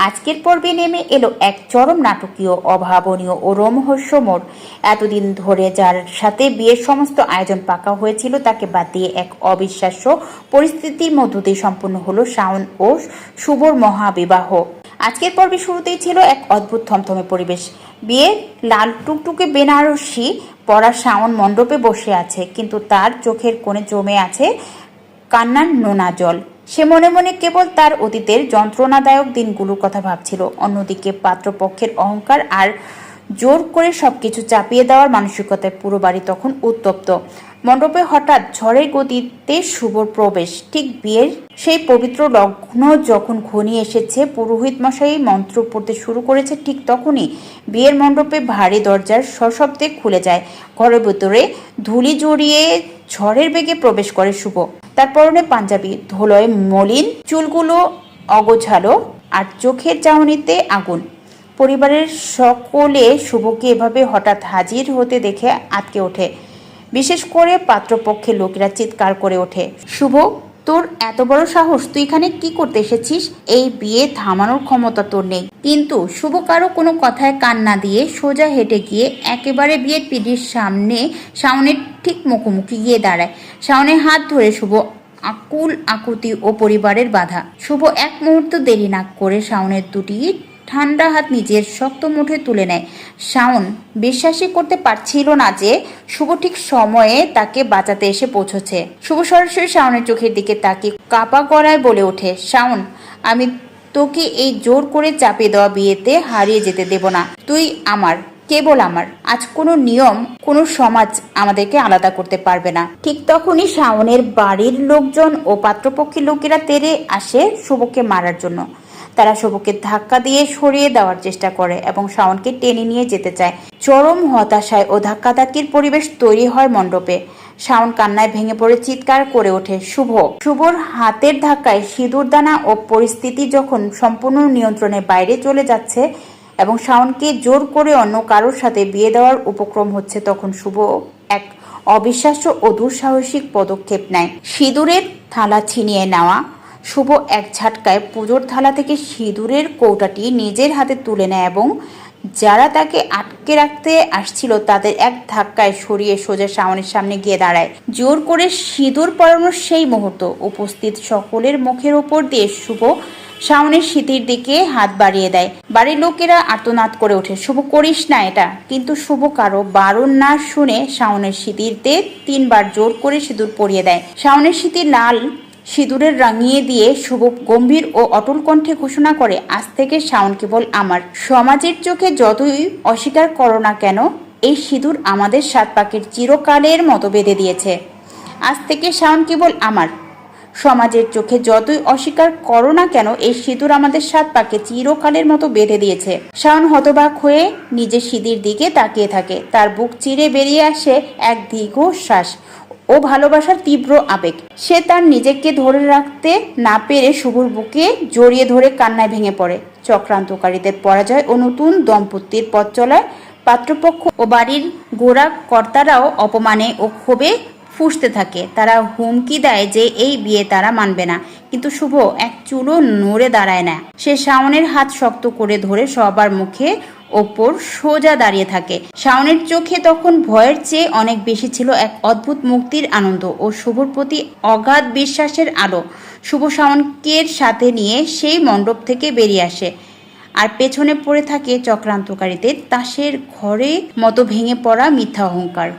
আজকের পর্বে নেমে এলো এক চরম নাটকীয়, অভাবনীয় ও রোমহর্ষক মোড়। এতদিন ধরে যার সাথে বিয়ের সমস্ত আয়োজন পাকা হয়েছিল তাকে বাদ দিয়ে এক অবিশ্বাস্য পরিস্থিতির মধ্য দিয়ে সম্পূর্ণ হলো শাওন ও শুভর মহাবিবাহ। আজকের পর্বে শুরুতেই ছিল এক অদ্ভুত থমথমে পরিবেশ। বিয়ে লাল টুকটুকে বেনারসি পরা শাওন মণ্ডপে বসে আছে, কিন্তু তার চোখের কোণে জমে আছে কান্নার নোনা জল। সে মনে মনে কেবল তার অতীতের যন্ত্রণাদায়ক দিনগুলোর কথা ভাবছিল। অন্যদিকে পাত্রপক্ষের অহংকার আর জোর করে সবকিছু চাপিয়ে দেওয়ার মানসিকতায় পুরো বাড়ি তখন উত্তপ্ত। মণ্ডপে হঠাৎ ঝড়ের গতিতে শুভর প্রবেশ। ঠিক বিয়ের সেই পবিত্র লগ্ন যখন ঘনিয়ে এসেছে, পুরোহিত মশাই মন্ত্র পড়তে শুরু করেছে, ঠিক তখনই বিয়ের মণ্ডপে ভারী দরজার সশব্দে খুলে যায়। ঘরের ভেতরে ধুলি জড়িয়ে ঝড়ের বেগে প্রবেশ করে শুভ। তার পরনে পাঞ্জাবি, ধুলোয় মলিন চুলগুলো অগোছালো আর চোখের চাহনিতে আগুন। পরিবারের সকলে শুভকে এভাবে হঠাৎ হাজির হতে দেখে আঁতকে ওঠে। বিশেষ করে পাত্রপক্ষের লোকেরা চিৎকার করে ওঠে, শুভ, তোর এত বড় সাহস, তুই এখানে কি করতে এসেছিস? এই বিয়ে থামানোর ক্ষমতা তোর নেই। কিন্তু শুভ কারো কোনো কথায় কান না দিয়ে সোজা হেঁটে গিয়ে একেবারে বিয়ের পিঁড়ির সামনে শাওনের ঠিক মুখোমুখি গিয়ে দাঁড়ায়। শাওনের হাত ধরে শুভ আকুল আকুতি ও পরিবারের বাধা। শুভ এক মুহূর্ত দেরি না করে শাওনের দুটি ঠান্ডা হাত নিজের শক্ত মুঠে তুলে নেয়। শাওন বিশ্বাসই করতে পারছিল না যে শুভ ঠিক সময়ে তাকে বাঁচাতে এসে পৌঁছেছে। শুভ সরাসরি শাওনের চোখের দিকে তাকিয়ে কাপা গলায় বলে ওঠে, শাওন, আমি তোকে এই জোর করে চাপিয়ে দেওয়া বিয়েতে হারিয়ে যেতে দেব না। তুই আমার, কেবল আমার। আজ কোনো নিয়ম, কোনো সমাজ আমাদেরকে আলাদা করতে পারবে না। ঠিক তখনই শাওনের বাড়ির লোকজন ও পাত্রপক্ষের লোকেরা তেড়ে আসে শুভকে মারার জন্য। তারা শুভকে ধাক্কা দিয়ে সরিয়ে দেওয়ার চেষ্টা করে এবং শাওনকে টেনে নিয়ে যেতে চায়। চরম হতাশায় ও ধাক্কাধাক্কির পরিবেশ তৈরি হয় মণ্ডপে। শাওন কান্নায় ভেঙে পড়ে চিৎকার করে ওঠে, শুভর হাতের ধাক্কায় সিঁদুরদানা ও পরিস্থিতি যখন সম্পূর্ণ নিয়ন্ত্রণের বাইরে চলে যাচ্ছে এবং শাওনকে জোর করে অন্য কারোর সাথে বিয়ে দেওয়ার উপক্রম হচ্ছে, তখন শুভ এক অবিশ্বাস্য ও দুঃসাহসিক পদক্ষেপ নেয়। সিঁদুরের থালা ছিনিয়ে নেওয়া। শুভ এক ঝাটকায় পুজোর থালা থেকে সিঁদুরের কৌটাটি নিজের হাতে তুলে নেয় এবং যারা তাকে আটকে রাখতে আসছিল তাদের এক ধাক্কায় সরিয়ে সোজা শাওনের সামনে গিয়ে দাঁড়ায়। জোর করে সিঁদুর পরানোর সেই মুহূর্ত উপস্থিত সকলের মুখের ওপর দিয়ে শুভ শাওনের সিঁথির দিকে হাত বাড়িয়ে দেয়। বাড়ির লোকেরা আর্তনাদ করে ওঠে, শুভ, করিস না এটা। কিন্তু শুভ কারো বারণ না শুনে শাওনের সিঁথিতে 3 বার জোর করে সিঁদুর পরিয়ে দেয়। শাওনের সিঁথি লাল সিঁদুরের রাঙিয়ে দিয়ে শুভ গম্ভীর ও অটল কণ্ঠে ঘোষণা করে, আজ থেকে শাওন কেবল আমার। সমাজের চোখে যতই অস্বীকার করো না কেন, এই সিঁদুর আমাদের 7 পাকের চিরকালের মতো বেঁধে দিয়েছে। আজ থেকে শাওন কেবল আমার। সমাজের চোখে যতই অস্বীকার করো না কেন, এই সিঁদুর আমাদের 7 পাকে চিরকালের মতো বেঁধে দিয়েছে। শাওন হতবাক হয়ে নিজের সিঁথির দিকে তাকিয়ে থাকে। তার বুক চিরে বেরিয়ে আসে এক দীর্ঘশ্বাস ও ভালোবাসার তীব্র আবেগ। সে তার নিজেকে ধরে রাখতে না পেরে শুভর বুকে জড়িয়ে ধরে কান্নায় ভেঙে পড়ে। চক্রান্তকারীদের পরাজয় ও নতুন দম্পতির পথ চলায় পাত্রপক্ষ ও বাড়ির গোড়া কর্তারাও অপমানে ও ক্ষোভে ফুঁসতে থাকে। তারা হুমকি দেয় যে এই বিয়ে তারা মানবে না, কিন্তু শুভ এক চুলও নড়ে দাঁড়ায় না। সে শাওনের হাত শক্ত করে ধরে সবার মুখে ওপর সোজা দাঁড়িয়ে থাকে। শাওনের চোখে তখন ভয়ের চেয়ে অনেক বেশি ছিল এক অদ্ভুত মুক্তির আনন্দ ও শুভর প্রতি অগাধ বিশ্বাসের আলো। শুভ শাওনকে সাথে নিয়ে সেই মণ্ডপ থেকে বেরিয়ে আসে, আর পেছনে পড়ে থাকে চক্রান্তকারীদের তাসের ঘরে মতো ভেঙে পড়া মিথ্যা অহংকার।